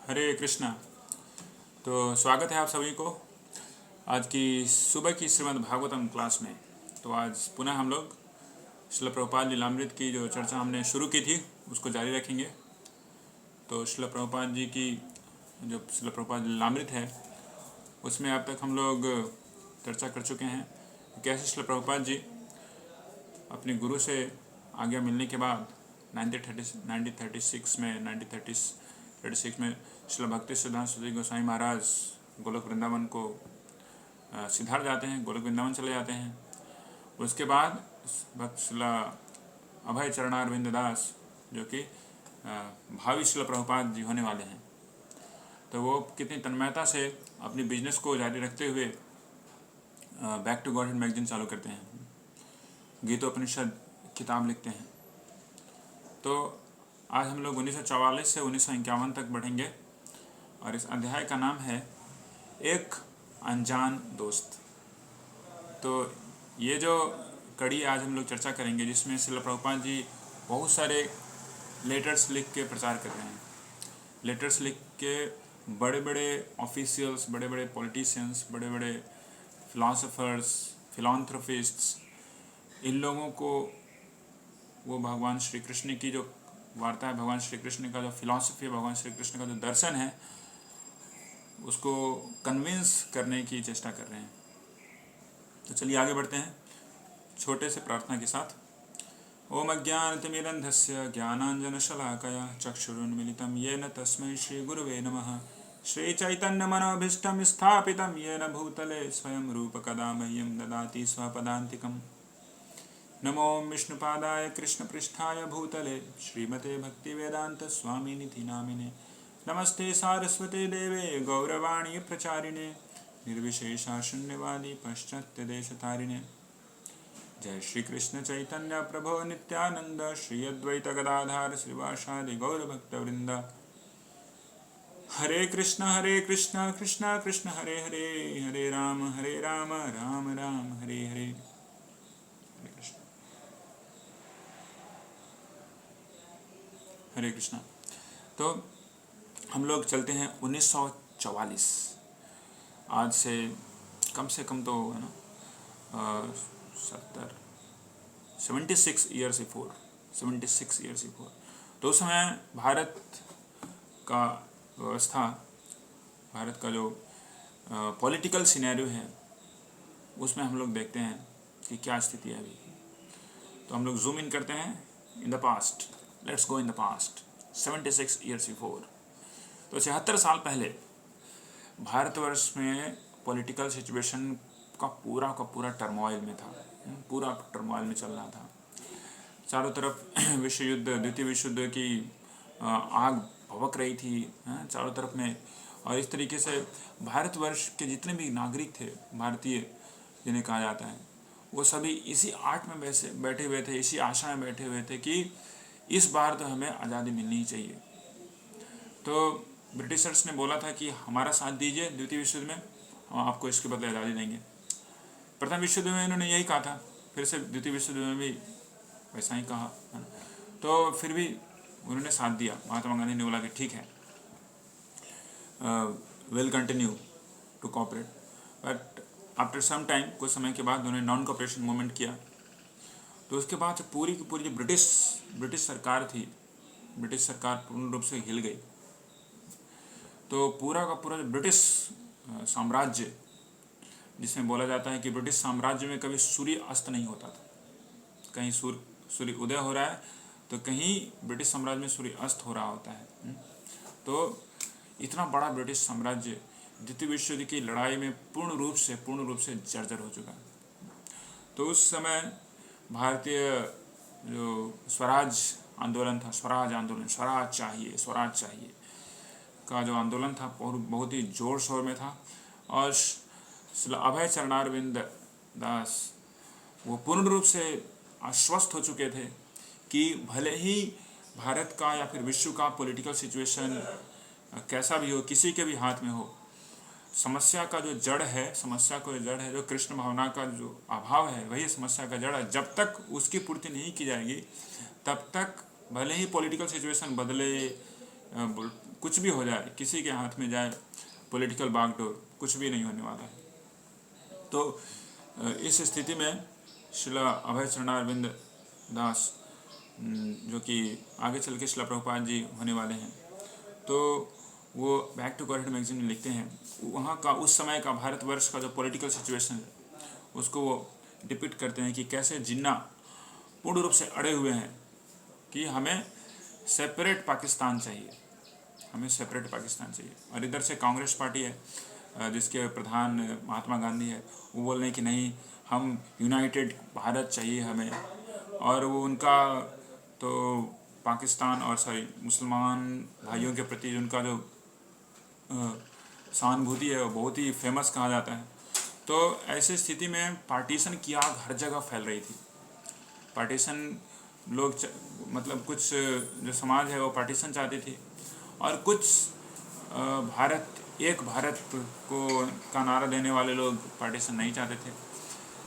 हरे कृष्णा। तो स्वागत है आप सभी को आज की सुबह की श्रीमद् भागवतम क्लास में। तो आज पुनः हम लोग श्रील प्रभुपाद लीलामृत की जो चर्चा हमने शुरू की थी उसको जारी रखेंगे। तो श्रील प्रभुपाद जी की जो श्रील प्रभुपाद लीलामृत है उसमें अब तक हम लोग चर्चा कर चुके हैं कैसे श्रील प्रभुपाद जी अपने गुरु से आज्ञा मिलने के बाद 1936 में श्रील भक्ति सिद्धांत सूरी गोसाई महाराज गोलोक वृंदावन को सिधार जाते हैं, गोलोक वृंदावन चले जाते हैं। उसके बाद भक्त श्रील अभय चरणारविंद दास जो कि भावी श्रील प्रभुपाद जी होने वाले हैं, तो वो कितनी तन्मयता से अपनी बिजनेस को जारी रखते हुए बैक टू गॉडहेड मैगजीन चालू करते हैं, गीतोपनिषद किताब लिखते हैं। तो आज हम लोग 1944 से 1951 तक बढ़ेंगे और इस अध्याय का नाम है एक अनजान दोस्त। तो ये जो कड़ी आज हम लोग चर्चा करेंगे जिसमें श्रील प्रभुपाद जी बहुत सारे लेटर्स लिख के प्रचार कर रहे हैं। लेटर्स लिख के बड़े बड़े ऑफिशियल्स, बड़े बड़े पॉलिटिशियंस, बड़े बड़े फिलोसोफर्स, फिलॉन्थ्रोपिस्ट्स, इन लोगों को वो भगवान श्री कृष्ण की जो वार्ता है, भगवान श्री कृष्ण का जो फिलॉसफी है, भगवान श्री कृष्ण का जो दर्शन है, उसको कन्विंस करने की चेष्टा कर रहे हैं। तो चलिए आगे बढ़ते हैं छोटे से प्रार्थना के साथ। ओम अज्ञानतिमिरन्धस्य ज्ञानाञ्जनशलाकया चक्षुरुन्मीलितं येन तस्मै श्रीगुरुवे नमः। श्रीचैतन्यमनोभीष्टं स्थापितं येन भूतले स्वयं रूपकदा मह्यं ददाति स्वपदान्तिकम्। नमो विष्णुपादाय कृष्णपृष्ठाय भूतले श्रीमते भक्तिवेदान्तस्वामिनिधि नामिने। नमस्ते सारस्वते देवे गौरवाणी प्रचारिणे निर्विशेषा शून्यवादी पाश्चात्यदेशतारिणे। जय श्री कृष्ण चैतन्य प्रभो नित्यानंद श्री अद्वैत गदाधार श्रीवासादि गौरभक्तवृंद। हरे कृष्ण कृष्ण कृष्ण हरे हरे, हरे राम राम राम हरे हरे। हरे कृष्ण। हरे कृष्णा। तो हम लोग चलते हैं 1944। आज से कम तो है ना 76 ईयर्स बिफोर। तो उस समय भारत का व्यवस्था, भारत का जो पॉलिटिकल सिनेरियो है उसमें हम लोग देखते हैं कि क्या स्थिति है अभी। तो हम लोग जूम इन करते हैं in the past. Let's go in the past 76 years before. तो 76 साल पहले भारतवर्ष में पॉलिटिकल सिचुएशन का पूरा टर्मोइल में था, पूरा टर्मोइल में चल रहा था। चारों तरफ विश्व युद्ध, द्वितीय विश्व युद्ध की आग भभक रही थी चारों तरफ में। और इस तरीके से भारतवर्ष के जितने भी नागरिक थे, भारतीय जिन्हें कहा जाता है, वो सभी इसी आर्ट में बैठे हुए थे, इसी आशा में बैठे हुए थे कि इस बार तो हमें आज़ादी मिलनी ही चाहिए। तो ब्रिटिशर्स ने बोला था कि हमारा साथ दीजिए द्वितीय विश्व युद्ध में, हम आपको इसके बदले आज़ादी देंगे। प्रथम विश्व युद्ध में इन्होंने यही कहा था, फिर से द्वितीय विश्व युद्ध में भी वैसा ही कहा है ना। तो फिर भी उन्होंने साथ दिया। महात्मा गांधी ने बोला कि ठीक है, will continue to cooperate. But after some time, कुछ समय के बाद उन्होंने नॉन कोऑपरेशन मूवमेंट किया। तो उसके बाद से पूरी की पूरी जो ब्रिटिश सरकार थी, ब्रिटिश सरकार पूर्ण रूप से हिल गई। तो पूरा का पूरा जो ब्रिटिश साम्राज्य, जिसमें बोला जाता है कि ब्रिटिश साम्राज्य में कभी सूर्य अस्त नहीं होता था, कहीं सूर्य उदय हो रहा है तो कहीं ब्रिटिश साम्राज्य में सूर्य अस्त हो रहा होता है। तो इतना बड़ा ब्रिटिश साम्राज्य द्वितीय विश्व युद्ध की लड़ाई में पूर्ण रूप से जर्जर हो चुका। तो उस समय भारतीय जो स्वराज आंदोलन था, स्वराज चाहिए का जो आंदोलन था बहुत ही जोर शोर में था। और श्री अभय चरणारविंद दास वो पूर्ण रूप से आश्वस्त हो चुके थे कि भले ही भारत का या फिर विश्व का पॉलिटिकल सिचुएशन कैसा भी हो, किसी के भी हाथ में हो, समस्या का जो जड़ है, जो कृष्ण भावना का जो अभाव है, वही समस्या का जड़ है। जब तक उसकी पूर्ति नहीं की जाएगी तब तक भले ही पॉलिटिकल सिचुएशन बदले, कुछ भी हो जाए, किसी के हाथ में जाए पॉलिटिकल बागडोर, कुछ भी नहीं होने वाला है। तो इस स्थिति में श्रीला अभय चरणारविंद दास, जो कि आगे चल के श्रीला प्रभुपाद जी होने वाले हैं, तो वो बैक टू गॉडहेड मैगजीन में लिखते हैं वहाँ का उस समय का भारतवर्ष का जो पॉलिटिकल सिचुएशन है उसको वो डिपिक्ट करते हैं कि कैसे जिन्ना पूर्ण रूप से अड़े हुए हैं कि हमें सेपरेट पाकिस्तान चाहिए, हमें सेपरेट पाकिस्तान चाहिए। और इधर से कांग्रेस पार्टी है जिसके प्रधान महात्मा गांधी है, वो बोल रहे हैं कि नहीं, हम यूनाइटेड भारत चाहिए हमें। और वो उनका तो पाकिस्तान और मुसलमान भाइयों के प्रति उनका जो सहानुभूति है वो बहुत ही फेमस कहा जाता है। तो ऐसी स्थिति में पार्टीशन की आग हर जगह फैल रही थी। पार्टीशन लोग मतलब कुछ जो समाज है वो पार्टीशन चाहती थी, और कुछ एक भारत को का नारा देने वाले लोग पार्टीशन नहीं चाहते थे।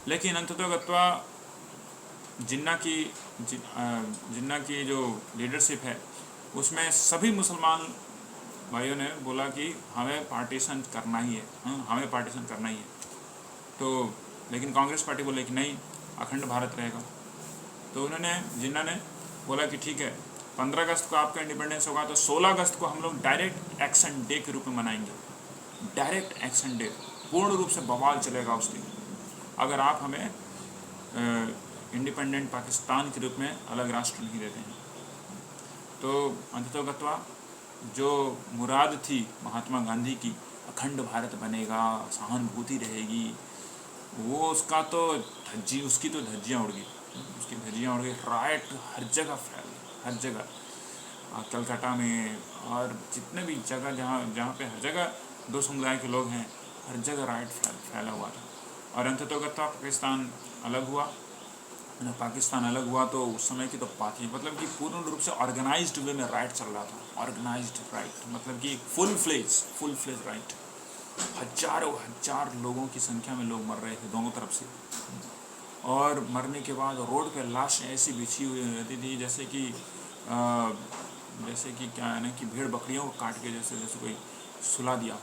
लेकिन अंततोगत्वा जिन्ना की जो लीडरशिप है उसमें सभी मुसलमान भाइयों ने बोला कि हमें पार्टीशन करना ही है, हमें पार्टीशन करना ही है। तो लेकिन कांग्रेस पार्टी बोले कि नहीं, अखंड भारत रहेगा। तो जिन्ना ने बोला कि ठीक है, 15 अगस्त को आपका इंडिपेंडेंस होगा, तो 16 अगस्त को हम लोग डायरेक्ट एक्शन डे के रूप में मनाएंगे। डायरेक्ट एक्शन डे, पूर्ण रूप से बवाल चलेगा उस दिन, अगर आप हमें इंडिपेंडेंट पाकिस्तान के रूप में अलग राष्ट्र नहीं देते हैं। तो अंततोगत्वा जो मुराद थी महात्मा गांधी की, अखंड भारत बनेगा, सहानुभूति रहेगी, वो उसकी तो धज्जियाँ उड़ गई, राइट हर जगह फैल, हर जगह कलकत्ता में और जितने भी जगह जहाँ पे हर जगह दो समुदाय के लोग हैं, हर जगह राइट फैला हुआ था। और अंततोगत्वा पाकिस्तान अलग हुआ तो उस समय की तो बात ही, मतलब कि पूर्ण रूप से ऑर्गेनाइज्ड वे में राइट चल रहा था। ऑर्गेनाइज्ड राइट मतलब कि फुल फ्लेज राइट। हजार लोगों की संख्या में लोग मर रहे थे दोनों तरफ से, और मरने के बाद रोड पे लाशें ऐसी बिछी हुई रहती थी जैसे कि क्या है ना कि भेड़ बकरियों को काट के जैसे कोई सुला दिया हो।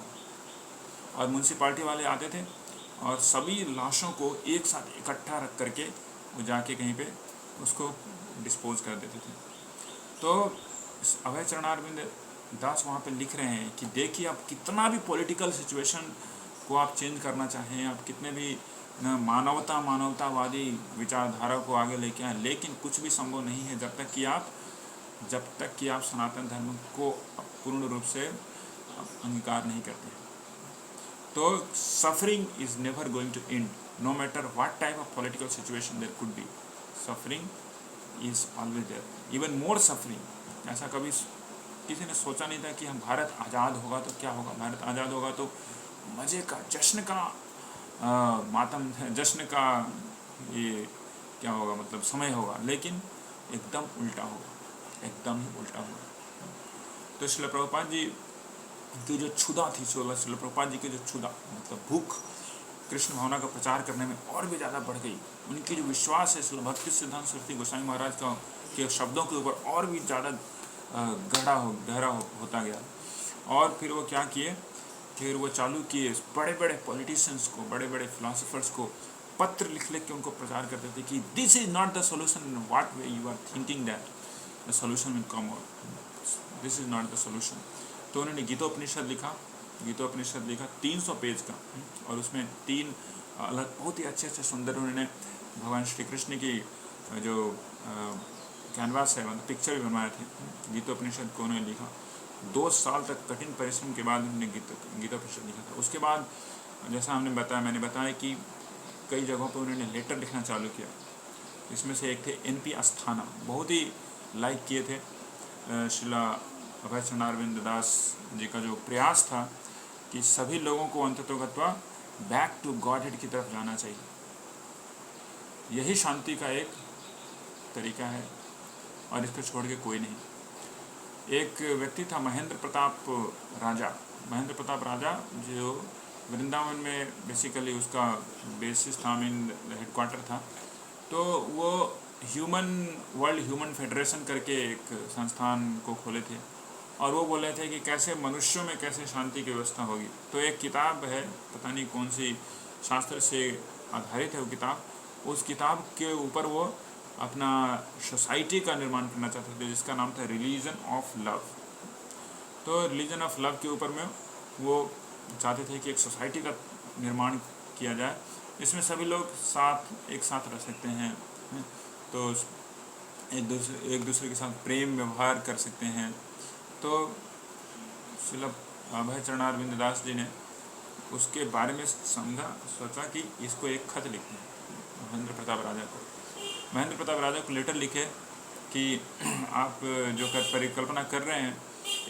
और म्यूनसिपाल्टी वाले आते थे और सभी लाशों को एक साथ इकट्ठा रख करके वो जाके कहीं पे उसको डिस्पोज कर देते थे। तो अभय चरणारविंद दास वहाँ पे लिख रहे हैं कि देखिए, आप कितना भी पॉलिटिकल सिचुएशन को आप चेंज करना चाहें, आप कितने भी मानवतावादी विचारधारा को आगे लेके आए, लेकिन कुछ भी संभव नहीं है जब तक कि आप सनातन धर्म को पूर्ण रूप से अंगीकार नहीं करते हैं। तो suffering is never going to end, no matter what type of political situation there could be, suffering is always there, even more suffering। ऐसा कभी किसी ने सोचा नहीं था कि हम भारत आज़ाद होगा तो क्या होगा, भारत आज़ाद होगा तो मज़े का, जश्न का मातम, जश्न का ये क्या होगा, मतलब समय होगा, लेकिन एकदम उल्टा होगा, एकदम ही उल्टा होगा। तो श्रील प्रभुपाद जी की जो क्षुधा थी, श्रील प्रभुपाद जी की जो क्षुधा मतलब भूख कृष्ण भावना का प्रचार करने में और भी ज़्यादा बढ़ गई। उनकी जो विश्वास है भक्ति सिद्धांत सरस्वती गोस्वामी महाराज के शब्दों के ऊपर और भी ज़्यादा गहरा होता गया। और फिर वो क्या किए, फिर वो चालू किए बड़े बड़े पॉलिटिशियंस को, बड़े बड़े फिलोसफर्स को पत्र लिख के उनको प्रचार करते थे कि this is not the solution in what way you are thinking that the solution will come out, this is not the solution. तो उन्होंने गीतोपनिषद लिखा 300 पेज का, और उसमें 3 अलग बहुत ही अच्छे सुंदर उन्होंने भगवान श्री कृष्ण की जो कैनवास है, मतलब पिक्चर भी बनवाए थे। गीतोपनिषद को उन्होंने लिखा, 2 साल तक कठिन परिश्रम के बाद उन्होंने गीतोपनिषद लिखा था। उसके बाद जैसा मैंने बताया कि कई जगहों पर उन्होंने लेटर लिखना चालू किया। इसमें से एक थे NP अस्थाना, बहुत ही लाइक किए थे श्रीला अभय चरणारविंद दास जी का जो प्रयास था कि सभी लोगों को अंततोगत्वा बैक टू गॉडहेड की तरफ जाना चाहिए। यही शांति का एक तरीका है और इसको छोड़ के कोई नहीं। एक व्यक्ति था महेंद्र प्रताप राजा, जो वृंदावन में बेसिकली उसका बेसिस था, हेडक्वार्टर था। तो वो वर्ल्ड ह्यूमन फेडरेशन करके एक संस्थान को खोले थे, और वो बोल रहे थे कि कैसे मनुष्यों में कैसे शांति की व्यवस्था होगी। तो एक किताब है, पता नहीं कौन सी शास्त्र से आधारित है वो किताब, उस किताब के ऊपर वो अपना सोसाइटी का निर्माण करना चाहते थे जिसका नाम था रिलीजन ऑफ लव। तो रिलीजन ऑफ लव के ऊपर में वो चाहते थे कि एक सोसाइटी का निर्माण किया जाए इसमें सभी लोग एक साथ रह सकते हैं, तो एक दूसरे के साथ प्रेम व्यवहार कर सकते हैं। तो श्रील अभय चरणारविंद दास जी ने उसके बारे में सोचा कि इसको एक खत लिखते हैं महेंद्र प्रताप राजा को। महेंद्र प्रताप राजा को लेटर लिखे कि आप जो परिकल्पना कर रहे हैं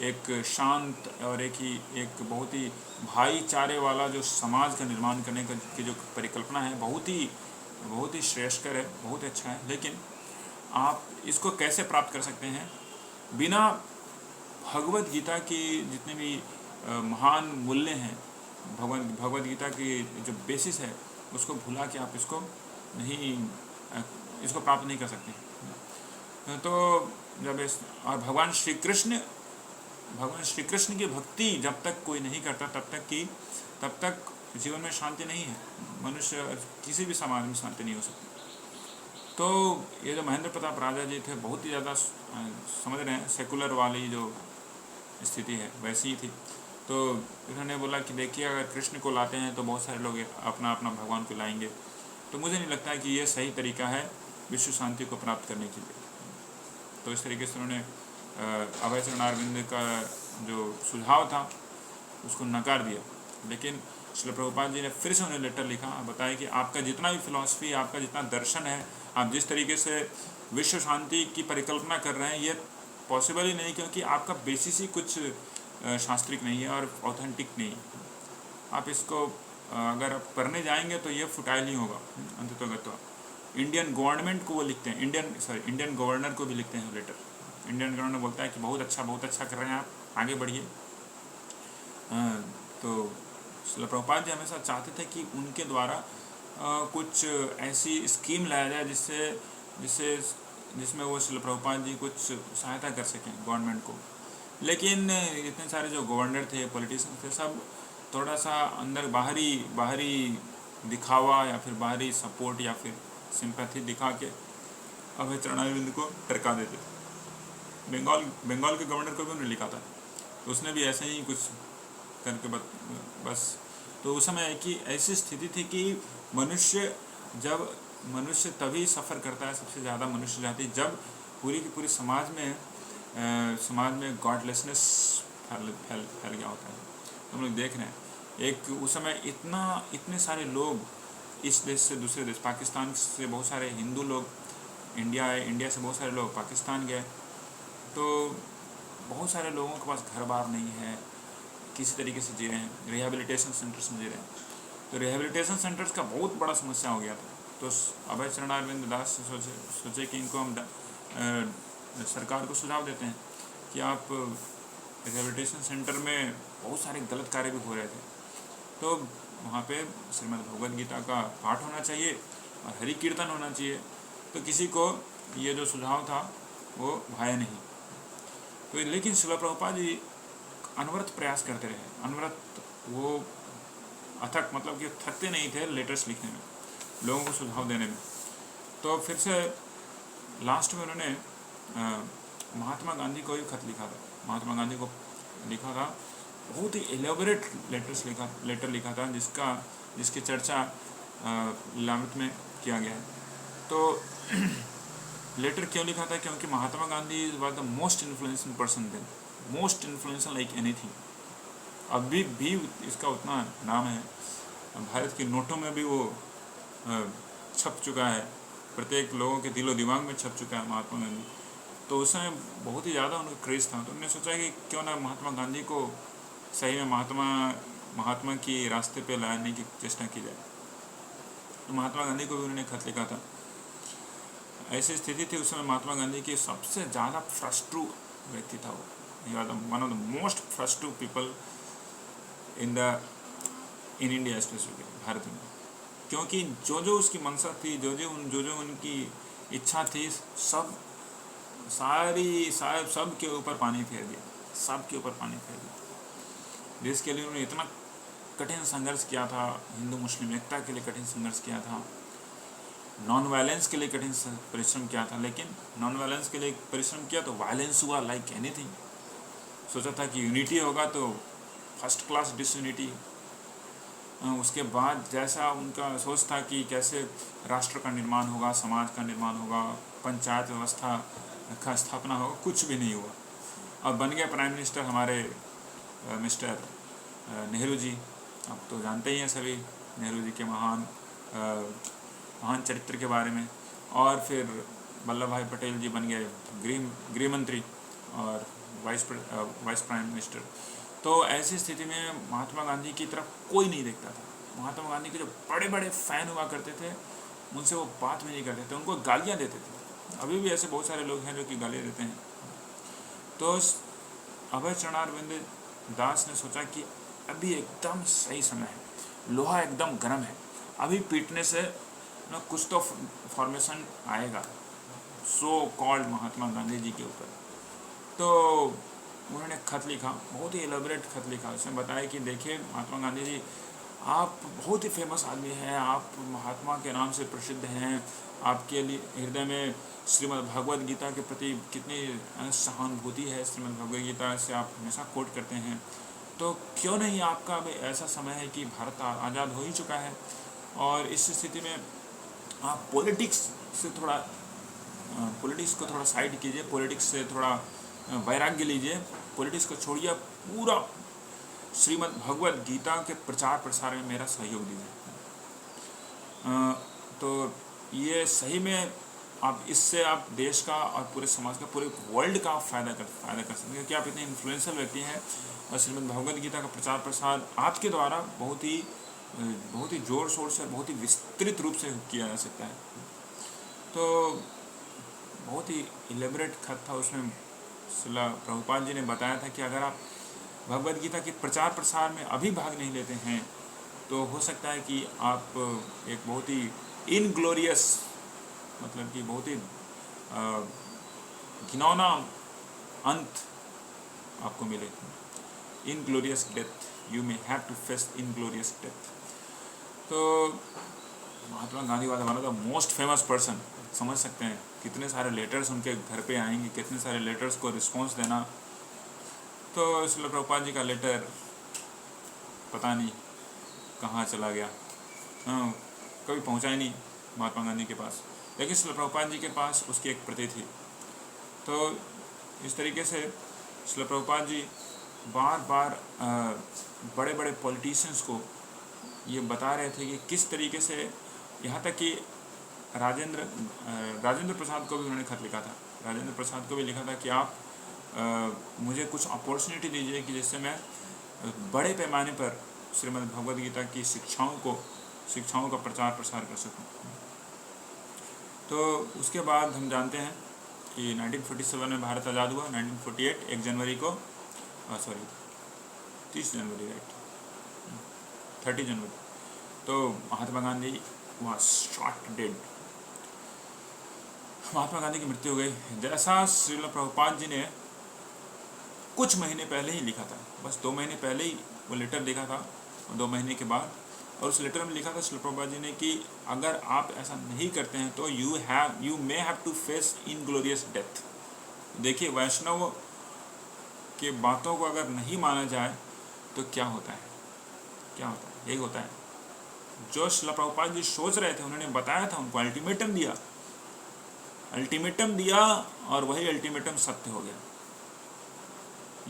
एक शांत और एक बहुत ही भाईचारे वाला जो समाज का निर्माण करने की जो परिकल्पना है बहुत ही श्रेष्ठकर है, बहुत अच्छा है, लेकिन आप इसको कैसे प्राप्त कर सकते हैं बिना भगवत गीता की जितने भी महान मूल्य हैं, भगवत गीता की जो बेसिस है उसको भुला के आप इसको प्राप्त नहीं कर सकते। तो जब और भगवान श्री कृष्ण की भक्ति जब तक कोई नहीं करता तब तक जीवन में शांति नहीं है, मनुष्य किसी भी समाज में शांति नहीं हो सकती। तो ये जो महेंद्र प्रताप राजा जी थे बहुत ही ज़्यादा समझ रहे हैं सेकुलर वाली जो स्थिति है वैसी ही थी। तो इन्होंने बोला कि देखिए अगर कृष्ण को लाते हैं तो बहुत सारे लोग अपना अपना भगवान को लाएंगे, तो मुझे नहीं लगता है कि ये सही तरीका है विश्व शांति को प्राप्त करने के लिए। तो इस तरीके से उन्होंने अभय चरणारविंद का जो सुझाव था उसको नकार दिया। लेकिन श्रील प्रभुपाद जी ने फिर से उन्हें लेटर लिखा, बताया कि आपका जितना भी फिलॉसफी, आपका जितना दर्शन है, आप जिस तरीके से विश्व शांति की परिकल्पना कर रहे हैं ये पॉसिबल ही नहीं, क्योंकि आपका बेसिस ही कुछ शास्त्रिक नहीं है और ऑथेंटिक नहीं है। आप इसको अगर आप करने जाएंगे तो ये फुटाइल ही होगा अंततोगत्वा। इंडियन गवर्नमेंट को वो लिखते हैं, इंडियन गवर्नर को भी लिखते हैं लेटर। इंडियन गवर्नर बोलता है कि बहुत अच्छा कर रहे हैं आप, आगे बढ़िए। तो श्रील प्रभुपाद जी हमेशा चाहते थे कि उनके द्वारा कुछ ऐसी स्कीम लाया जाए जिसमें वो श्रील प्रभुपाद जी कुछ सहायता कर सकें गवर्नमेंट को। लेकिन इतने सारे जो गवर्नर थे, पॉलिटिशियन थे, सब थोड़ा सा अंदर बाहरी दिखावा या फिर बाहरी सपोर्ट या फिर सिंपैथी दिखा के अभय चरणारविंद को टरका देते। बंगाल के गवर्नर को भी उन्होंने लिखा था, तो उसने भी ऐसे ही कुछ करके बस। तो उस समय की ऐसी स्थिति थी कि मनुष्य तभी सफ़र करता है सबसे ज़्यादा, मनुष्य जाति जब पूरी की पूरी समाज में गॉडलेसनेस फैल गया होता है। तो हम लोग देख रहे हैं उस समय इतने सारे लोग इस देश से दूसरे देश, पाकिस्तान से बहुत सारे हिंदू लोग इंडिया आए, इंडिया से बहुत सारे लोग पाकिस्तान गए। तो बहुत सारे लोगों के पास घर बार नहीं है, किसी तरीके से जी रहे हैं, रिहेबिलिटेशन सेंटर्स में जी रहे हैं। तो रिहेबिलिटेशन सेंटर्स का बहुत बड़ा समस्या हो गया था। तो अभय चरणारविंद दास सोचे कि इनको हम सरकार को सुझाव देते हैं कि आप रिहेबिलिटेशन सेंटर में बहुत सारे गलत कार्य भी हो रहे थे, तो वहाँ पे श्रीमद् भगवद गीता का पाठ होना चाहिए और हरि कीर्तन होना चाहिए। तो किसी को ये जो सुझाव था वो भाया नहीं। तो लेकिन श्रील प्रभुपाद जी अनवरत प्रयास करते रहे, अनवरत वो अथक, मतलब कि थकते नहीं थे लेटर्स लिखने में, लोगों को सुझाव देने में। तो फिर से लास्ट में उन्होंने महात्मा गांधी को ही खत लिखा था, महात्मा गांधी को लिखा था, बहुत ही एलेबोरेट लेटर लिखा था जिसकी चर्चा लामित में किया गया है। तो लेटर क्यों लिखा था? क्योंकि Mahatma Gandhi was the most influential person then, most influential like anything. अभी भी इसका उतना नाम है, भारत के नोटों में भी वो छप चुका है, प्रत्येक लोगों के दिलो दिमाग में छप चुका है महात्मा गांधी। तो उस समय बहुत ही ज़्यादा उनका क्रेज़ था। तो उन्होंने सोचा कि क्यों ना महात्मा गांधी को सही में महात्मा की रास्ते पे लाने की चेष्टा की जाए। तो महात्मा गांधी को भी उन्होंने खत लिखा था। ऐसी स्थिति थी उस समय महात्मा गांधी की सबसे ज़्यादा फ्रस्ट्रू व्यक्ति था वो, one of the most frustrated people in India, specifically Bharat में। क्योंकि जो उसकी मंशा थी, जो उनकी इच्छा थी, सब के ऊपर पानी फेर दिया। सबके ऊपर पानी फेर दिया। देश के लिए उन्होंने इतना कठिन संघर्ष किया था, हिंदू मुस्लिम एकता के लिए कठिन संघर्ष किया था, नॉन वायलेंस के लिए कठिन परिश्रम किया था। लेकिन नॉन वायलेंस के लिए परिश्रम किया तो वायलेंस हुआ लाइक एनीथिंग। सोचा था कि यूनिटी होगा तो फर्स्ट क्लास डिसयूनिटी। उसके बाद जैसा उनका सोच था कि कैसे राष्ट्र का निर्माण होगा, समाज का निर्माण होगा, पंचायत व्यवस्था का स्थापना होगा, कुछ भी नहीं हुआ। अब बन गया प्राइम मिनिस्टर हमारे मिस्टर नेहरू जी। अब तो जानते ही हैं सभी नेहरू जी के महान चरित्र के बारे में। और फिर वल्लभ भाई पटेल जी बन गए गृह मंत्री और वाइस प्राइम मिनिस्टर। तो ऐसी स्थिति में महात्मा गांधी की तरफ कोई नहीं देखता था। महात्मा गांधी के जो बड़े बड़े फ़ैन हुआ करते थे उनसे वो बात भी नहीं करते थे, उनको गालियाँ देते थे। अभी भी ऐसे बहुत सारे लोग हैं जो कि गालियाँ देते हैं। तो अभय चरणारविंद दास ने सोचा कि अभी एकदम सही समय है, लोहा एकदम गर्म है, अभी पीटने से ना कुछ तो फॉर्मेशन आएगा सो कॉल्ड महात्मा गांधी जी के ऊपर। तो उन्होंने खत लिखा, बहुत ही एलेबरेट खत लिखा। उसमें बताया कि देखिए महात्मा गांधी जी, आप बहुत ही फेमस आदमी हैं, आप महात्मा के नाम से प्रसिद्ध हैं, आपके लिए हृदय में श्रीमद् भगवद गीता के प्रति कितनी सहानुभूति है, श्रीमद् भगवद गीता से आप हमेशा कोट करते हैं। तो क्यों नहीं आपका अभी ऐसा समय है कि भारत आज़ाद हो ही चुका है और इस स्थिति में आप पॉलिटिक्स को थोड़ा साइड कीजिए, पॉलिटिक्स से थोड़ा वैराग्य लीजिए, पॉलिटिक्स को छोड़िए, पूरा श्रीमद् भगवद गीता के प्रचार प्रसार में मेरा सहयोग दीजिए। तो ये सही में आप इससे आप देश का और पूरे समाज का, पूरे वर्ल्ड का आप फायदा कर सकते हैं, क्योंकि आप इतने इन्फ्लुएंशियल व्यक्ति हैं और श्रीमद् भगवद गीता का प्रचार प्रसार आपके द्वारा बहुत ही जोर शोर से, बहुत ही विस्तृत रूप से किया जा सकता है। तो बहुत ही इलेबरेट खत था उसमें। श्रील प्रभुपाद जी ने बताया था कि अगर आप भगवद गीता के प्रचार प्रसार में अभी भाग नहीं लेते हैं तो हो सकता है कि आप एक बहुत ही इनग्लोरियस, मतलब कि बहुत ही घिनौना अंत आपको मिले, inglorious death, you may have to face inglorious death. तो Mahatma Gandhi was one of the most famous person. समझ सकते हैं कितने सारे लेटर्स उनके घर पे आएंगे, कितने सारे लेटर्स को रिस्पॉन्स देना। तो श्रील प्रभुपाद जी का लेटर पता नहीं कहाँ चला गया, कभी पहुँचा ही नहीं महात्मा गांधी के पास, लेकिन श्रील प्रभुपाद जी के पास उसकी एक प्रति थी। तो इस तरीके से श्रील प्रभुपाद जी बार बार बड़े बड़े पॉलिटिशियंस को ये बता रहे थे कि किस तरीके से, यहाँ तक कि राजेंद्र प्रसाद को भी उन्होंने खत लिखा था। राजेंद्र प्रसाद को भी लिखा था कि आप मुझे कुछ अपॉर्चुनिटी दीजिए कि जिससे मैं बड़े पैमाने पर श्रीमद् भगवद गीता की शिक्षाओं का प्रचार प्रसार कर सकूं। तो उसके बाद हम जानते हैं कि 1947 में भारत आज़ाद हुआ। 1948 1 जनवरी को 30 जनवरी राइट 30 जनवरी, तो महात्मा गांधी वहाँ शॉट डेड, महात्मा गांधी की मृत्यु हो गई। जैसा श्रील प्रभुपाद जी ने कुछ महीने पहले ही लिखा था, बस 2 महीने पहले ही वो लेटर लिखा था, 2 महीने के बाद, और उस लेटर में लिखा था श्रील प्रभुपाद जी ने कि अगर आप ऐसा नहीं करते हैं तो you may have to face inglorious death. देखिए, वैष्णव के बातों को अगर नहीं माना जाए तो क्या होता है, यही होता है। जो श्रील प्रभुपाद जी सोच रहे थे, उन्होंने बताया था, उनको अल्टीमेटम दिया और वही अल्टीमेटम सत्य हो गया।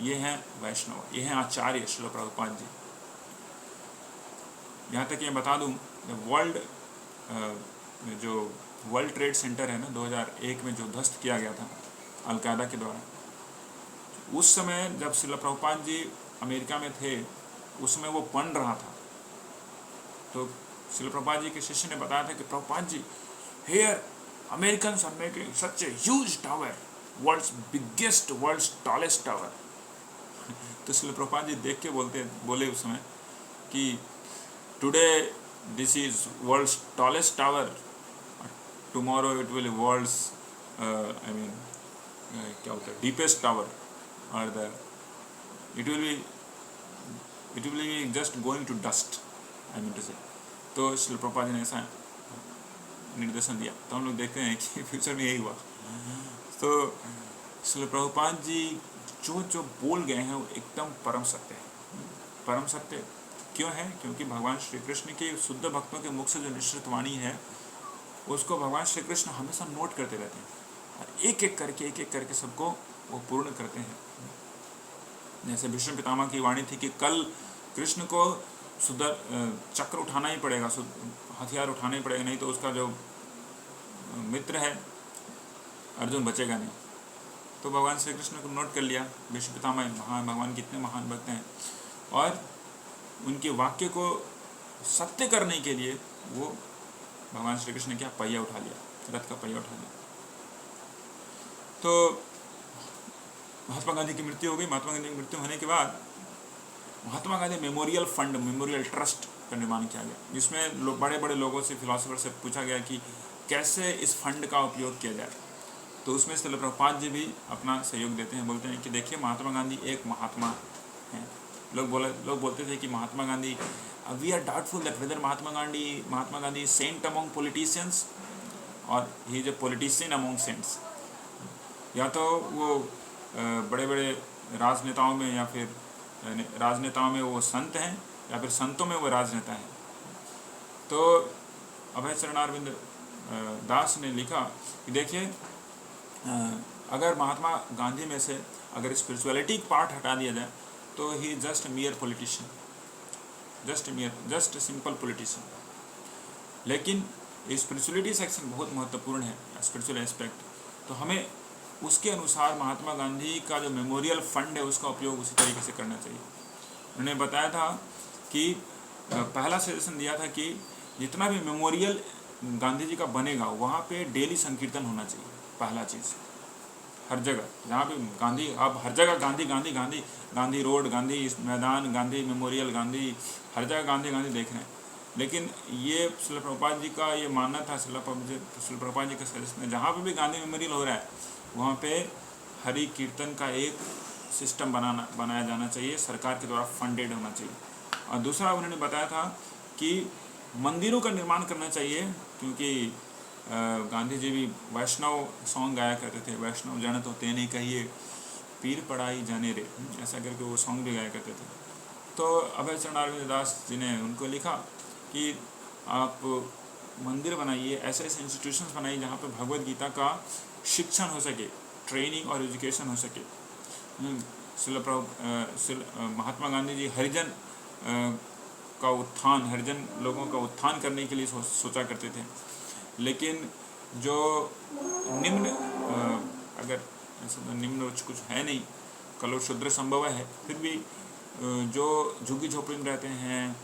ये हैं वैष्णव, ये हैं आचार्य श्रील प्रभुपाद जी। यहाँ तक ये बता दूँ, वर्ल्ड ट्रेड सेंटर है ना, 2001 में जो ध्वस्त किया गया था अलकायदा के द्वारा, उस समय जब श्रील प्रभुपाद जी अमेरिका में थे, उसमें वो बन रहा था। तो श्रील प्रभुपाद जी के शिष्य ने बताया था कि Prabhupada ji, here Americans are making such a huge tower, world's tallest tower. तो श्रील प्रभुपाद जी देख के बोले उस समय कि today this is world's tallest tower, tomorrow it will world's क्या होता है, डीपेस्ट टावर और the it will be just going to dust, I mean to say. तो श्रील प्रभुपाद जी ने ऐसा निर्देशन दिया। तो हम लोग देखते हैं कि फ्यूचर में यही हुआ। तो श्रील प्रभुपाद जी जो जो बोल गए हैं वो एकदम परम सत्य है। परम सत्य क्यों है? क्योंकि भगवान श्री कृष्ण के शुद्ध भक्तों के मुख से जो निश्चित वाणी है उसको भगवान श्री कृष्ण हमेशा नोट करते रहते हैं और एक एक करके सबको वो पूर्ण करते हैं। जैसे भीष्म पितामह की वाणी थी कि कल कृष्ण को चक्र उठाना ही पड़ेगा, हथियार उठाना ही पड़ेगा, नहीं तो उसका जो मित्र है अर्जुन बचेगा नहीं। तो भगवान श्री कृष्ण को नोट कर लिया। भीष्म पितामह महान भगवान कितने महान भक्त हैं, और उनके वाक्य को सत्य करने के लिए वो भगवान श्री कृष्ण ने क्या पहिया उठा लिया, रथ का पहिया उठा लिया। तो महात्मा गांधी की मृत्यु हो गई। महात्मा गांधी की मृत्यु होने के बाद Mahatma Gandhi memorial fund, memorial trust का निर्माण किया गया, जिसमें बड़े बड़े लोगों से, फिलोसोफर से पूछा गया कि कैसे इस फंड का उपयोग किया जाए। तो उसमें श्रील प्रभुपाद जी भी अपना सहयोग देते हैं। बोलते हैं कि देखिए महात्मा गांधी एक महात्मा हैं। लोग बोलते थे कि Mahatma Gandhi, we are doubtful that whether Mahatma Gandhi saint among politicians और he is a politician among saints. या तो वो बड़े बड़े राजनेताओं में या फिर राजनेताओं में वो संत हैं, या फिर संतों में वो राजनेता हैं। तो अभय चरणारविंद दास ने लिखा कि देखिए अगर महात्मा गांधी में से अगर स्पिरिचुअलिटी पार्ट हटा दिया जाए तो he just mere politician, just simple politician. लेकिन स्पिरिचुअलिटी सेक्शन बहुत महत्वपूर्ण है, स्पिरिचुअल एस्पेक्ट। तो हमें उसके अनुसार महात्मा गांधी का जो मेमोरियल फंड है उसका उपयोग उसी तरीके से करना चाहिए। उन्होंने बताया था कि पहला सजेशन दिया था कि जितना भी मेमोरियल गांधी जी का बनेगा वहाँ पे डेली संकीर्तन होना चाहिए। पहला चीज़, हर जगह जहाँ पे गांधी, अब हर जगह गांधी गांधी गांधी, गांधी रोड, गांधी मैदान, गांधी मेमोरियल, गांधी, हर जगह गांधी गांधी देख रहे हैं। लेकिन ये श्रील प्रभुपाद जी का ये मानना था, श्रील प्रभुपाद जी का सजेशन है, जहाँ पे भी गांधी मेमोरियल हो रहा है वहाँ पे हरि कीर्तन का एक सिस्टम बनाया जाना चाहिए, सरकार के द्वारा फंडेड होना चाहिए। और दूसरा उन्होंने बताया था कि मंदिरों का निर्माण करना चाहिए, क्योंकि गांधी जी भी वैष्णव सॉन्ग गाया करते थे। वैष्णव जन तो तेने कहिए पीर पढ़ाई जाने रे, ऐसा करके वो सॉन्ग भी गाया करते थे। तो अभय चरणारविंद दास जी ने उनको लिखा कि आप मंदिर बनाइए, ऐसे ऐसे इंस्टीट्यूशंस बनाइए जहाँ पे भगवद गीता का शिक्षण हो सके, ट्रेनिंग और एजुकेशन हो सके। महात्मा गांधी जी हरिजन का उत्थान, हरिजन लोगों का उत्थान करने के लिए सोचा करते थे। लेकिन जो निम्न, अगर ऐसा निम्न कुछ है नहीं, कलो शूद्र संभव है, फिर भी जो झुग्गी झोपड़ी में रहते हैं,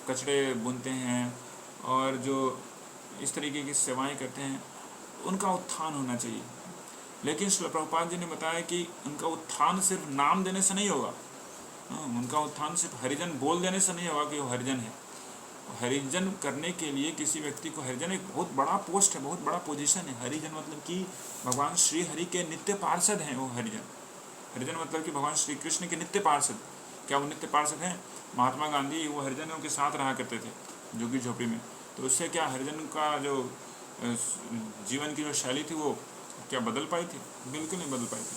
कचड़े बुनते हैं और जो इस तरीके की सेवाएं करते हैं, उनका उत्थान होना चाहिए। लेकिन श्रील प्रभुपाद जी ने बताया कि उनका उत्थान सिर्फ नाम देने से नहीं होगा, उनका उत्थान सिर्फ हरिजन बोल देने से नहीं होगा कि वो हरिजन है। हरिजन करने के लिए किसी व्यक्ति को, हरिजन एक बहुत बड़ा पोस्ट है, बहुत बड़ा पोजीशन है। हरिजन मतलब कि भगवान श्री हरि के नित्य पार्षद हैं वो हरिजन। हरिजन मतलब कि भगवान श्री कृष्ण के नित्य पार्षद। क्या वो नित्य पार्षद हैं? महात्मा गांधी वो हरिजनों के साथ रहा करते थे झुग्गी झोपड़ी में। तो उससे क्या हरिजन का जो जीवन की जो शैली थी वो क्या बदल पाई थी? बिल्कुल नहीं बदल पाई थी।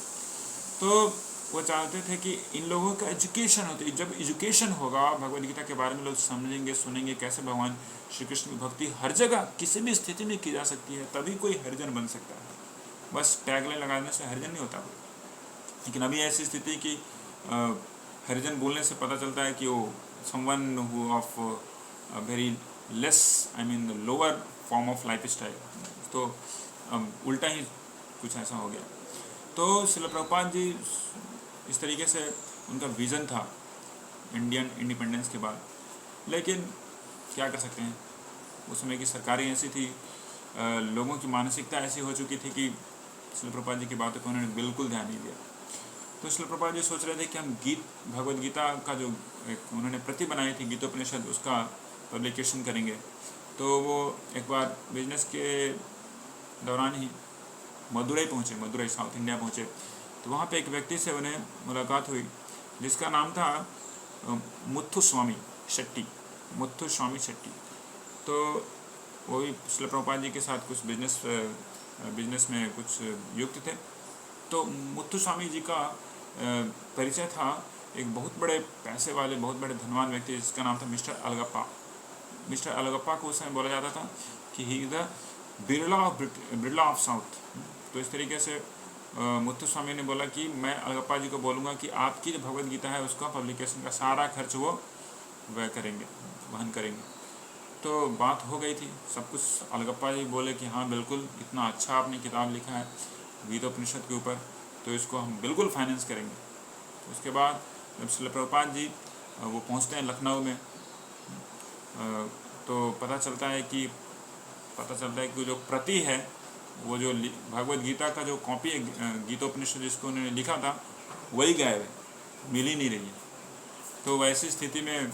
तो वो चाहते थे कि इन लोगों का एजुकेशन होती, जब एजुकेशन होगा भगवद गीता के बारे में, लोग समझेंगे, सुनेंगे कैसे भगवान श्री कृष्ण की भक्ति हर जगह किसी भी स्थिति में की जा सकती है, तभी कोई हरिजन बन सकता है। बस टैगलाइन लगाने से हरिजन नहीं होता कोई। लेकिन अभी ऐसी स्थिति कि हरिजन बोलने से पता चलता है कि वो someone who of very less, I mean lower form of life style. तो उल्टा ही कुछ ऐसा हो गया। तो श्रील प्रभुपाद जी इस तरीके से उनका विज़न था इंडियन इंडिपेंडेंस के बाद। लेकिन क्या कर सकते हैं, उस समय की सरकारें ऐसी थी, लोगों की मानसिकता ऐसी हो चुकी थी कि श्रील प्रभुपाद जी की बातों को उन्होंने बिल्कुल ध्यान नहीं दिया। तो श्रील प्रभुपाद जी सोच रहे थे कि हम भगवद गीता का जो एक उन्होंने प्रति बनाई थी गीतोपनिषद, उसका पब्लिकेशन करेंगे। तो वो एक बार बिजनेस के दौरान ही मदुरई पहुँचे, मदुरई साउथ इंडिया पहुँचे। तो वहाँ पे एक व्यक्ति से उन्हें मुलाकात हुई जिसका नाम था मुथुस्वामी शेट्टी, मुथुस्वामी शेट्टी। तो वो भी शिला प्रभुपाद जी के साथ कुछ बिजनेस में कुछ युक्त थे। तो मुथुस्वामी जी का परिचय था एक बहुत बड़े पैसे वाले, बहुत बड़े धनवान व्यक्ति जिसका नाम था मिस्टर अलगप्पा। मिस्टर अलगप्पा को उस समय बोला जाता था कि he is the Birla of south. तो इस तरीके से मुथुस्वामी ने बोला कि मैं अलगप्पा जी को बोलूँगा कि आपकी जो भगवद गीता है उसका पब्लिकेशन का सारा खर्च वो वहन करेंगे। तो बात हो गई थी सब कुछ। अलगप्पा जी बोले कि हाँ बिल्कुल, इतना अच्छा आपने किताब लिखा है गीतोपनिषद के ऊपर, तो इसको हम बिल्कुल फाइनेंस करेंगे। उसके बाद जब शिला प्रभुपाद जी वो पहुँचते हैं लखनऊ में, तो पता चलता है कि जो प्रति है, वो जो भगवद गीता का जो कॉपी है गीतोपनिषद जिसको उन्होंने लिखा था, वही गायब है, मिल ही नहीं रही है। तो वैसी स्थिति में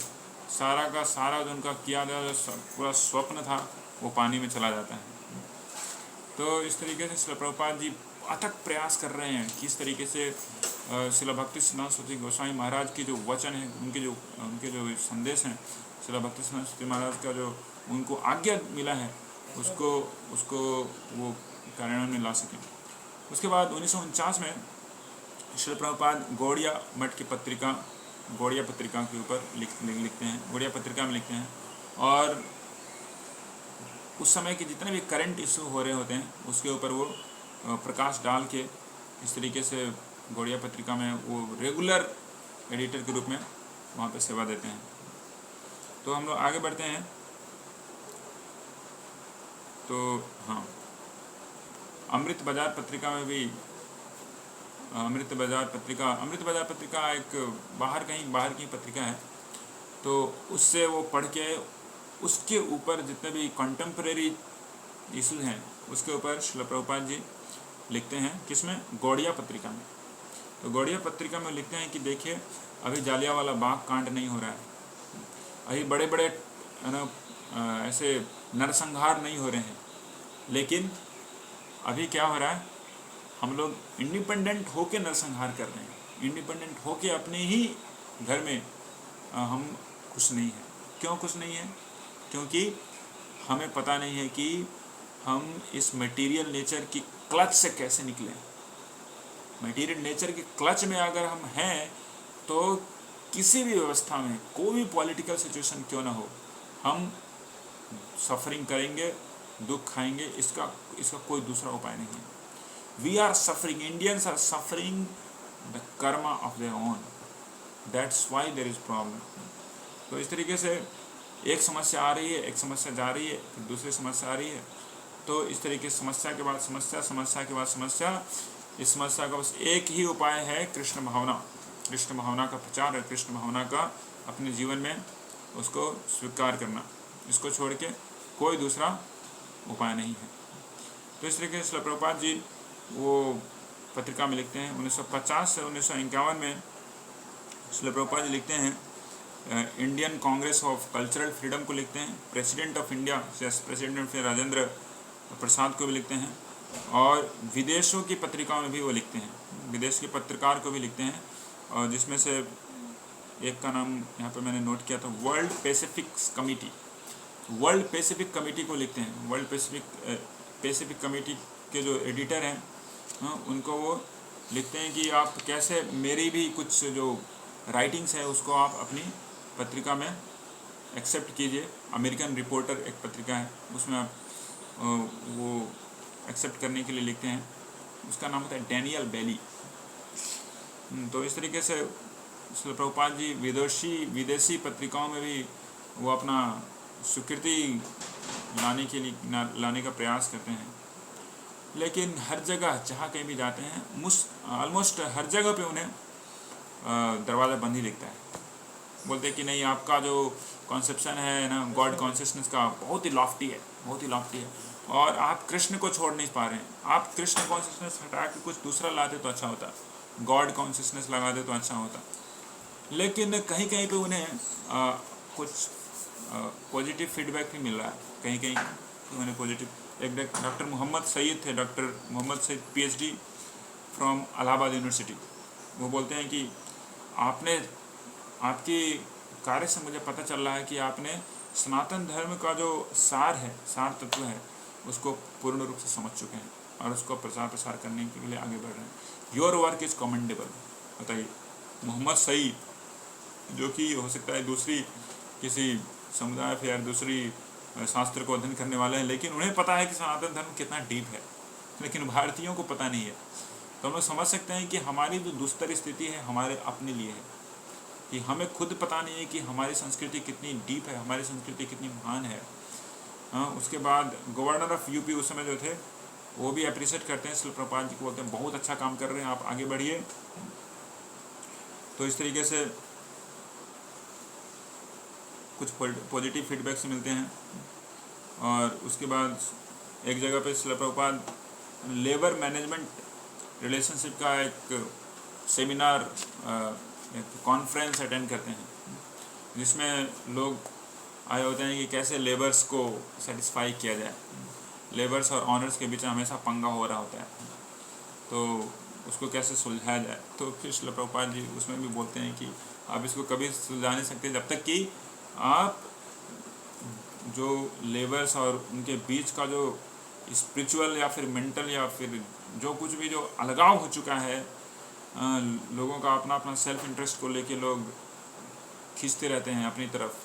सारा का सारा जो उनका किया गया जो पूरा स्वप्न था वो पानी में चला जाता है। तो इस तरीके से शिला प्रभुपाद जी अथक प्रयास कर रहे हैं किस तरीके से शिला भक्ति सिद्धांत सरस्वती गोस्वामी महाराज की जो वचन है, उनके जो संदेश हैं, शिला भक्ति सिद्धांत सरस्वती महाराज का जो उनको आज्ञा मिला है उसको वो कार्यान्वयन में ला सकें। उसके बाद 1949 में शिला प्रभुपाद गौड़िया मठ की पत्रिका, गौड़िया पत्रिका के ऊपर लिखते हैं, गौड़िया पत्रिका में लिखते हैं। और उस समय के जितने भी करंट इशू हो रहे होते हैं उसके ऊपर वो प्रकाश डाल के इस तरीके से गौड़िया पत्रिका में वो रेगुलर एडिटर के रूप में वहाँ पे सेवा देते हैं। तो हम लोग आगे बढ़ते हैं। तो हाँ, अमृत बाजार पत्रिका में भी अमृत बाजार पत्रिका एक बाहर की पत्रिका है। तो उससे वो पढ़ के उसके ऊपर जितने भी कंटेम्प्रेरी इशूज हैं उसके ऊपर शिला प्रभुपाद जी लिखते हैं। किसमें? गौड़िया पत्रिका में। तो गौड़िया पत्रिका में लिखते हैं कि देखिए अभी जालियांवाला बाग कांड नहीं हो रहा है, अभी बड़े बड़े ऐसे नरसंहार नहीं हो रहे हैं, लेकिन अभी क्या हो रहा है, हम लोग इंडिपेंडेंट होके नरसंहार कर रहे हैं, इंडिपेंडेंट होके अपने ही घर में हम खुश नहीं हैं। क्यों खुश नहीं हैं? क्योंकि हमें पता नहीं है कि हम इस मटेरियल नेचर की क्लच से कैसे निकलें। मटेरियल नेचर के क्लच में अगर हम हैं तो किसी भी व्यवस्था में, कोई भी पॉलिटिकल सिचुएशन क्यों ना हो, हम सफरिंग करेंगे, दुख खाएंगे, इसका कोई दूसरा उपाय नहीं है। We are suffering, Indians are suffering the karma of their own, that's why there is problem. तो इस तरीके से एक समस्या आ रही है, एक समस्या जा रही है, फिर दूसरी समस्या आ रही है। तो इस तरीके से समस्या के बाद समस्या, समस्या के बाद समस्या। इस समस्या का बस एक ही उपाय है, कृष्ण भावना, कृष्ण भावना का प्रचार और कृष्ण भावना का अपने जीवन में उसको स्वीकार करना। इसको छोड़ के कोई दूसरा उपाय नहीं है। तो इस तरीके से शिला प्रभुपाद जी वो पत्रिका में लिखते हैं। 1950 से 1951 में शिला प्रभुपाद जी लिखते हैं Indian Congress of cultural freedom को लिखते हैं, president of India president Rajendra Prasad को भी लिखते हैं, और विदेशों की पत्रिकाओं में भी वो लिखते हैं, विदेश के पत्रकार को भी लिखते हैं। और जिसमें से एक का नाम यहाँ पर मैंने नोट किया था, वर्ल्ड पैसिफिक कमेटी को लिखते हैं। वर्ल्ड पैसिफिक कमेटी के जो एडिटर हैं उनको वो लिखते हैं कि आप कैसे मेरी भी कुछ जो राइटिंग्स है उसको आप अपनी पत्रिका में एक्सेप्ट कीजिए। अमेरिकन रिपोर्टर एक पत्रिका है, उसमें आप वो एक्सेप्ट करने के लिए लिखते हैं। उसका नाम होता है डैनियल बेली। तो इस तरीके से शिला प्रभुपाद जी विदेशी पत्रिकाओं में भी वो अपना स्वीकृति लाने का प्रयास करते हैं। लेकिन हर जगह जहाँ कहीं भी जाते हैं ऑलमोस्ट हर जगह पे उन्हें दरवाज़ा बंद ही दिखता है। बोलते हैं कि नहीं, आपका जो कॉन्सेप्शन है ना गॉड कॉन्शियसनेस का बहुत ही लॉफ्टी है, और आप कृष्ण को छोड़ नहीं पा रहे हैं। आप कृष्ण कॉन्शियसनेस हटा के कुछ दूसरा लाते तो अच्छा होता, गॉड कॉन्शियसनेस लगा दे तो अच्छा होता। लेकिन कहीं कहीं पे उन्हें कुछ पॉजिटिव फीडबैक भी मिल रहा है, कहीं कहीं उन्हें पॉजिटिव। एक डॉक्टर मोहम्मद सईद थे, doctor Mohammad Saeed PhD from Allahabad university. वो बोलते हैं कि आपने आपकी कार्य से मुझे पता चल रहा है कि आपने सनातन धर्म का जो सार है, सार तत्व है, उसको पूर्ण रूप से समझ चुके हैं और उसको प्रचार प्रसार करने के लिए आगे बढ़ रहे हैं। Your work is commendable. बताइए, मोहम्मद सईद जो कि हो सकता है दूसरी किसी समुदाय फिर दूसरी शास्त्र को अध्ययन करने वाले हैं, लेकिन उन्हें पता है कि सनातन धर्म कितना डीप है, लेकिन भारतीयों को पता नहीं है। तो हम लोग समझ सकते हैं कि हमारी जो दुस्तर स्थिति है हमारे अपने लिए है, कि हमें खुद पता नहीं है कि हमारी संस्कृति कितनी डीप है, हमारी संस्कृति कितनी महान है। उसके बाद गवर्नर ऑफ यूपी उस समय जो थे वो भी अप्रिशिएट करते हैं श्रील प्रभुपाद जी को, बोलते हैं बहुत अच्छा काम कर रहे हैं, आप आगे बढ़िए। तो इस तरीके से कुछ पॉजिटिव फीडबैक्स मिलते हैं। और उसके बाद एक जगह पे Srila Prabhupada labour management relationship का एक सेमिनार, एक कॉन्फ्रेंस अटेंड करते हैं, जिसमें लोग आए होते हैं कि कैसे लेबर्स को सेटिस्फाई किया जाए। लेबर्स और ऑनर्स के बीच हमेशा पंगा हो रहा होता है, तो उसको कैसे सुलझाया जाए। तो फिर श्रील प्रभुपाद जी उसमें भी बोलते हैं कि आप इसको कभी सुलझा नहीं सकते जब तक कि आप जो लेबर्स और उनके बीच का जो स्पिरिचुअल या फिर मेंटल या फिर जो कुछ भी जो अलगाव हो चुका है, लोगों का अपना अपना सेल्फ इंटरेस्ट को लेके लोग खींचते रहते हैं अपनी तरफ,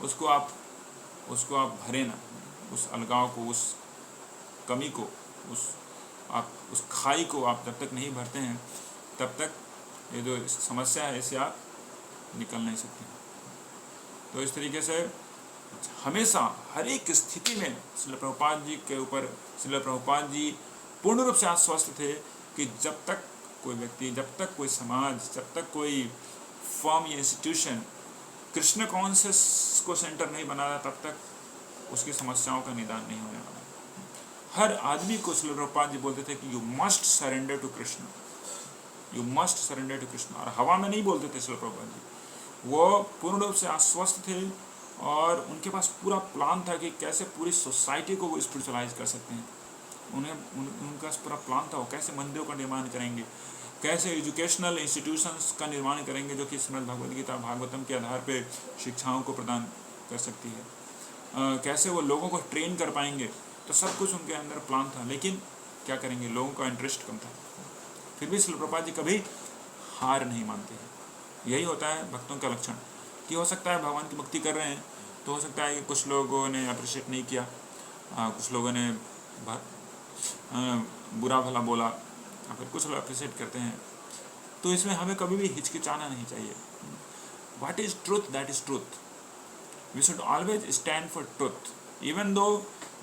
उसको आप भरे ना, उस अलगाव को, उस कमी को, उस खाई को आप जब तक नहीं भरते हैं तब तक ये जो समस्या है इससे आप निकल नहीं सकते। तो इस तरीके से हमेशा हर एक स्थिति में श्रील प्रभुपाद जी के ऊपर श्रील प्रभुपाद जी पूर्ण रूप से आश्वस्त थे कि जब तक कोई व्यक्ति, जब तक कोई समाज, जब तक कोई फॉर्म या इंस्टीट्यूशन कृष्ण कॉन्शियस को सेंटर नहीं बना रहा, तब तक उसकी समस्याओं का निदान नहीं होने वाला। हर आदमी को श्रील प्रभुपाद जी बोलते थे कि you must surrender to Krishna, you must surrender to Krishna. और हवा में नहीं बोलते थे श्रील प्रभुपाद जी, वो पूर्ण रूप से आश्वस्त थे और उनके पास पूरा प्लान था कि कैसे पूरी सोसाइटी को वो स्पिरिचुअलाइज कर सकते हैं। उनका पूरा प्लान था, वो कैसे मंदिरों का निर्माण करेंगे, कैसे एजुकेशनल इंस्टीट्यूशंस का निर्माण करेंगे जो कि श्रीमद् भगवद गीता भागवतम के आधार पे शिक्षाओं को प्रदान कर सकती है, कैसे वो लोगों को ट्रेन कर पाएंगे। तो सब कुछ उनके अंदर प्लान था, लेकिन क्या करेंगे, लोगों का इंटरेस्ट कम था। फिर भी श्रील प्रभुपाद जी कभी हार नहीं मानते हैं। यही होता है भक्तों का लक्षण, कि हो सकता है भगवान की भक्ति कर रहे हैं तो हो सकता है कि कुछ लोगों ने अप्रिशिएट नहीं किया, कुछ लोगों ने बुरा भला बोला, या फिर कुछ लोग अप्रिशिएट करते हैं। तो इसमें हमें कभी भी हिचकिचाना नहीं चाहिए। What is truth, that is truth. We should always stand for truth, even though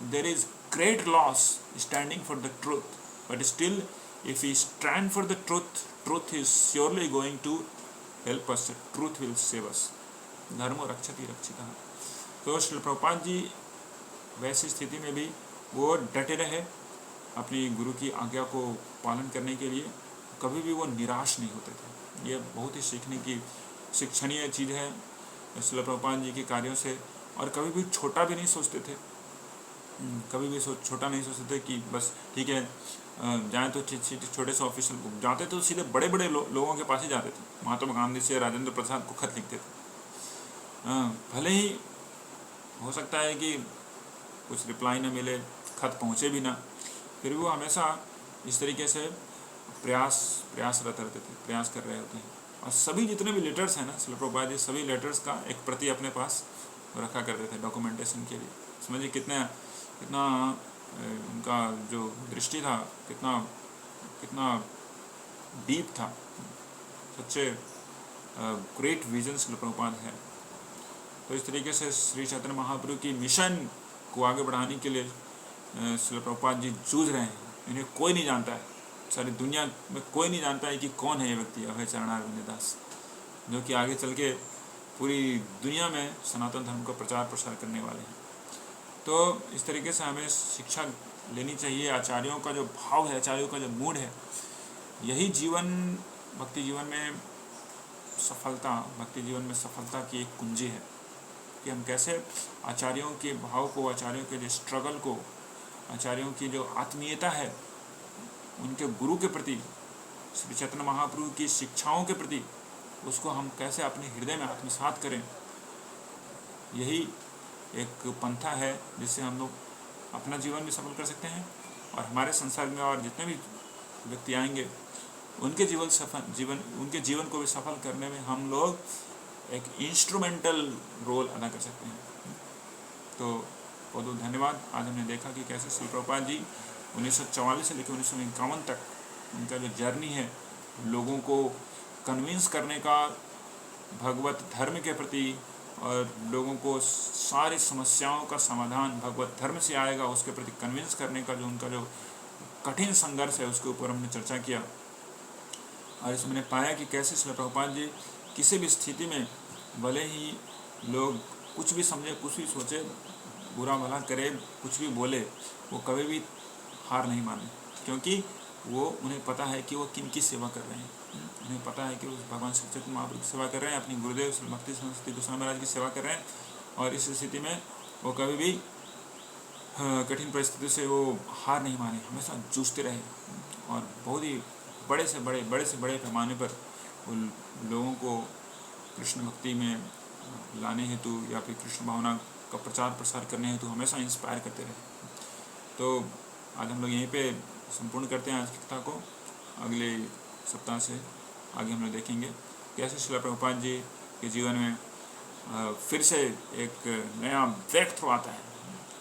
there is great loss standing for the truth, but still if we stand for the truth, truth is surely going to help us, truth will save us, धर्मो रक्षति रक्षितः। तो श्रील प्रभुपाद जी वैसी स्थिति में भी वो डटे रहे अपनी गुरु की आज्ञा को पालन करने के लिए, कभी भी वो निराश नहीं होते थे। ये बहुत ही सीखने की शिक्षणीय चीज़ है श्रील प्रभुपाद जी के कार्यों से। और कभी भी छोटा भी नहीं सोचते थे, कभी भी छोटा नहीं सोचते थे कि बस ठीक है जाएँ तो छोटे से ऑफिशियल बुक जाते तो सीधे बड़े बड़े लोगों के पास ही जाते थे। महात्मा गांधी से राजेंद्र प्रसाद को खत लिखते थे। भले ही हो सकता है कि कुछ रिप्लाई न मिले, खत पहुँचे भी ना, फिर भी वो हमेशा इस तरीके से प्रयासरत रहते थे, प्रयास कर रहे होते हैं। और सभी जितने भी लेटर्स हैं ना श्रील प्रभुपाद जी, सभी लेटर्स का एक प्रति अपने पास रखा करते थे डॉक्यूमेंटेशन के लिए। समझिए कितना उनका जो दृष्टि था कितना डीप था, सच्चे ग्रेट विजन श्रील प्रभुपाद है। तो इस तरीके से श्री चैतन्य महाप्रभु की मिशन को आगे बढ़ाने के लिए श्रील प्रभुपाद जी जूझ रहे हैं। इन्हें कोई नहीं जानता है, सारी दुनिया में कोई नहीं जानता है कि कौन है ये व्यक्ति अभय चरणारविंद दास, जो कि आगे चल के पूरी दुनिया में सनातन धर्म का प्रचार प्रसार करने वाले हैं। तो इस तरीके से हमें शिक्षा लेनी चाहिए। आचार्यों का जो भाव है, आचार्यों का जो मूड है, यही भक्ति जीवन में सफलता की एक कुंजी है कि हम कैसे आचार्यों के भाव को, आचार्यों के जो स्ट्रगल को, आचार्यों की जो आत्मीयता है, उनके गुरु के प्रति, श्री चैतन्य महाप्रभु की शिक्षाओं के प्रति उसको हम कैसे अपने हृदय में आत्मसात करें, यही एक पंथा है जिससे हम लोग अपना जीवन भी सफल कर सकते हैं और हमारे संसार में और जितने भी व्यक्ति आएंगे उनके उनके जीवन को भी सफल करने में हम लोग एक इंस्ट्रूमेंटल रोल अदा कर सकते हैं। तो बहुत बहुत धन्यवाद। आज हमने देखा कि कैसे श्रील प्रभुपाद जी 1944 से लेकर 1951 तक उनका जो जर्नी है लोगों को कन्विंस करने का भगवत धर्म के प्रति और लोगों को सारी समस्याओं का समाधान भगवत धर्म से आएगा उसके प्रति कन्विंस करने का जो उनका जो कठिन संघर्ष है उसके ऊपर हमने चर्चा किया। और इसमें मैंने पाया कि कैसे श्रील प्रभुपाद जी किसी भी स्थिति में भले ही लोग कुछ भी समझे, कुछ भी सोचे, बुरा भला करे, कुछ भी बोले, वो कभी भी हार नहीं माने, क्योंकि वो उन्हें पता है कि वो किन की सेवा कर रहे हैं। उन्हें पता है कि वो भगवान श्री चैतन्य महाप्रभु की सेवा कर रहे हैं, अपनी गुरुदेव श्री भक्ति सरस्वती गोस्वामी महाराज की सेवा कर रहे हैं। और इस स्थिति में वो कभी भी कठिन परिस्थिति से वो हार नहीं माने, हमेशा जूझते रहे और बहुत ही बड़े से बड़े पैमाने पर उन लोगों को कृष्ण भक्ति में लाने हेतु या फिर कृष्ण भावना का प्रचार प्रसार करने हेतु हमेशा इंस्पायर करते रहे। तो आज हम लोग यहीं पे संपूर्ण करते हैं आज की कथा को। अगले सप्ताह से आगे हम लोग देखेंगे कैसे श्रील प्रभुपाद जी के जीवन में फिर से एक नया ब्रेक थ्रू आता है।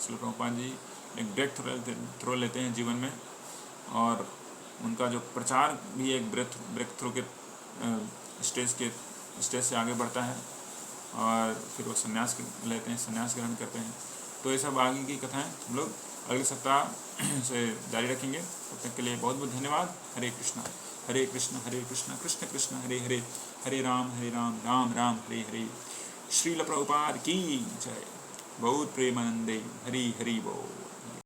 श्रील प्रभुपाद जी एक ब्रेक थ्रू लेते हैं जीवन में और उनका जो प्रचार भी एक ब्रेक थ्रू के स्टेज से आगे बढ़ता है और फिर वो संन्यास लेते हैं, संन्यास ग्रहण करते हैं। तो ये सब आगे की कथाएं हम लोग अगले सप्ताह से जारी रखेंगे। तब तक के लिए बहुत बहुत धन्यवाद। हरे कृष्णा कृष्ण कृष्ण हरे हरे, हरे राम राम राम हरे हरे। श्रील प्रभुपाद की जय। बहुत प्रेमानंदे। हरि हरि बोल।